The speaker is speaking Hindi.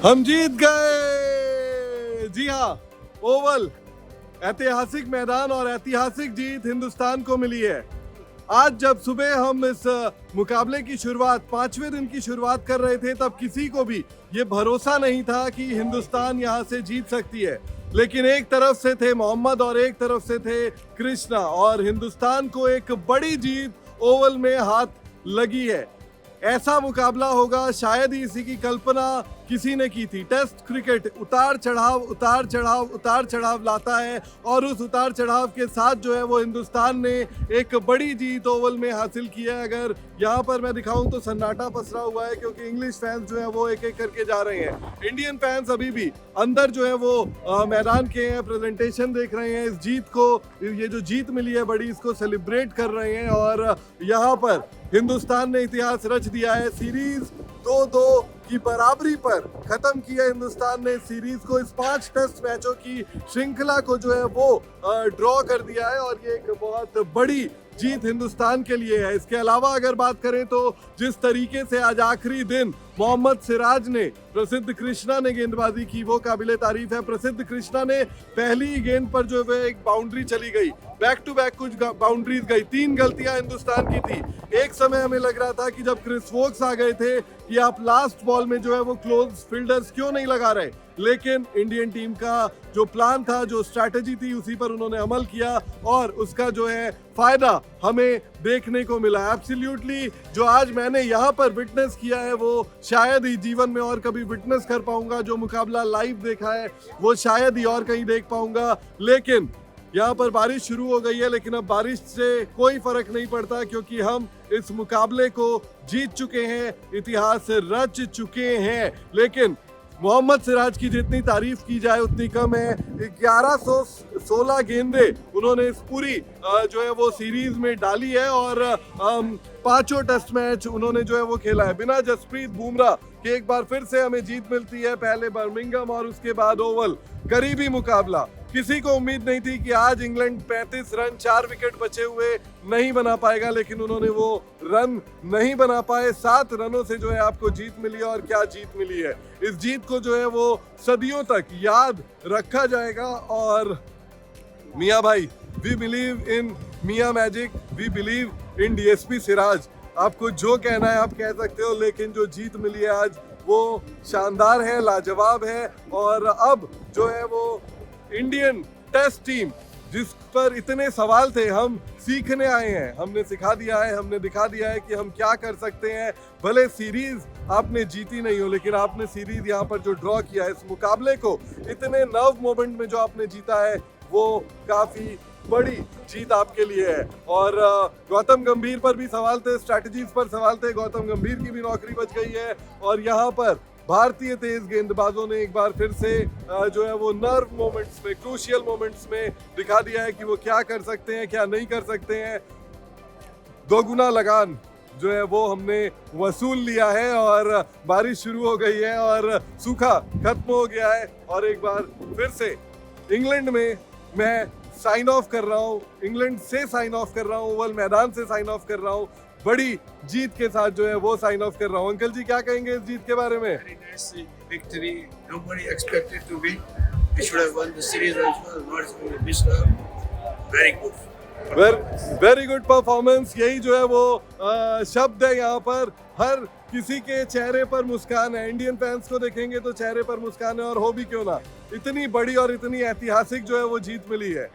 हम जीत गए। जी हाँ, ओवल ऐतिहासिक मैदान और ऐतिहासिक जीत हिंदुस्तान को मिली है। आज जब सुबह हम इस मुकाबले की शुरुआत 5वें दिन की शुरुआत कर रहे थे, तब किसी को भी ये भरोसा नहीं था कि हिंदुस्तान यहाँ से जीत सकती है। लेकिन एक तरफ से थे मोहम्मद और एक तरफ से थे कृष्णा, और हिंदुस्तान को एक बड़ी जीत ओवल में हाथ लगी है। ऐसा मुकाबला होगा शायद ही इसी की कल्पना किसी ने की थी। टेस्ट क्रिकेट उतार चढ़ाव लाता है, और उस उतार चढ़ाव के साथ जो है वो हिंदुस्तान ने एक बड़ी जीत ओवल में हासिल की है। अगर यहाँ पर मैं दिखाऊं तो सन्नाटा पसरा हुआ है, क्योंकि इंग्लिश फैंस जो है वो एक एक करके जा रहे हैं। इंडियन फैंस अभी भी अंदर जो है वो मैदान के हैं, प्रेजेंटेशन देख रहे हैं। इस जीत को, ये जो जीत मिली है बड़ी, इसको सेलिब्रेट कर रहे हैं। और यहाँ पर हिंदुस्तान ने इतिहास रच दिया है। सीरीज 2-2 की बराबरी पर खत्म किया हिंदुस्तान ने सीरीज को। इस 5 टेस्ट मैचों की श्रृंखला को जो है वो ड्रॉ कर दिया है, और ये एक बहुत बड़ी जीत हिंदुस्तान के लिए है। इसके अलावा अगर बात करें तो जिस तरीके से आज आखिरी दिन मोहम्मद सिराज ने, प्रसिद्ध कृष्णा ने गेंदबाजी की, वो काबिले तारीफ है। प्रसिद्ध कृष्णा ने पहली गेंद पर जो है एक बाउंड्री चली गई, बैक टू बैक कुछ बाउंड्रीज गई। 3 गलतियां हिंदुस्तान की थी। एक समय हमें लग रहा था कि जब क्रिस वोक्स आ गए थे कि आप लास्ट बॉल में जो है वो क्लोज फील्डर्स क्यों नहीं लगा रहे, लेकिन इंडियन टीम का जो प्लान था, जो स्ट्रैटेजी थी, उसी पर उन्होंने अमल किया, और उसका जो है फायदा हमें देखने को मिला। एब्सोल्युटली जो आज मैंने यहाँ पर विटनेस किया है वो शायद ही जीवन में और कभी विटनेस कर पाऊंगा। जो मुकाबला लाइव देखा है वो शायद ही और कहीं देख पाऊंगा। लेकिन यहाँ पर बारिश शुरू हो गई है, लेकिन अब बारिश से कोई फर्क नहीं पड़ता, क्योंकि हम इस मुकाबले को जीत चुके हैं, इतिहास रच चुके हैं। लेकिन मोहम्मद सिराज की जितनी तारीफ की जाए उतनी कम है। 1116 गेंदे उन्होंने इस पूरी जो है वो सीरीज में डाली है, और 5 टेस्ट मैच उन्होंने जो है वो खेला है। बिना जसप्रीत बुमराह के एक बार फिर से हमें जीत मिलती है, पहले बर्मिंघम और उसके बाद ओवल। करीबी मुकाबला, किसी को उम्मीद नहीं थी कि आज इंग्लैंड 35 रन 4 विकेट बचे हुए नहीं बना पाएगा, लेकिन उन्होंने वो रन नहीं बना पाए। 7 रनों से जो है आपको जीत मिली, और क्या जीत मिली है। इस जीत को जो है वो सदियों तक याद रखा जाएगा। और मियां भाई, we believe in Miyan magic, we believe in DSP Siraj. आपको जो कहना है आप कह सकते हो, लेकिन जो जीत मिली है आज वो शानदार है, लाजवाब है। और अब जो है वो इंडियन टेस्ट टीम, जिस पर इतने सवाल थे, हम सीखने आए हैं। हमने सिखा दिया है, हमने दिखा दिया है कि हम क्या कर सकते हैं। भले सीरीज आपने जीती नहीं हो, लेकिन आपने सीरीज यहाँ पर जो ड्रॉ किया है, इस मुकाबले को इतने नर्व मोमेंट में जो आपने जीता है, वो काफी बड़ी जीत आपके लिए है। और गौतम गंभीर पर भी सवाल थे, स्ट्रैटेजीज पर सवाल थे। गौतम गंभीर की भी नौकरी बच गई है, और यहाँ पर भारतीय तेज गेंदबाजों ने एक बार फिर से जो है वो नर्व मोमेंट्स में, क्रूशियल मोमेंट्स में दिखा दिया है कि वो क्या कर सकते हैं, क्या नहीं कर सकते हैं। 2 गुना लगान जो है वो हमने वसूल लिया है, और बारिश शुरू हो गई है, और सूखा खत्म हो गया है। और एक बार फिर से इंग्लैंड में मैं साइन ऑफ कर रहा हूँ, इंग्लैंड से साइन ऑफ कर रहा हूँ, ओवल मैदान से साइन ऑफ कर रहा हूँ। बड़ी जीत के साथ जो है वो साइन ऑफ कर रहा हूँ। अंकल जी क्या कहेंगे इस जीत के बारे में? Very nice victory. Nobody expected to win. We should have won the series also. Not missed out. Very good. Very good performance. यही जो है वो शब्द है यहाँ पर। हर किसी के चेहरे पर मुस्कान है। इंडियन फैंस को देखेंगे तो चेहरे पर मुस्कान है, और हो भी क्यों ना। इतनी बड़ी और इतनी ऐतिहासिक जो है वो जीत मिली है।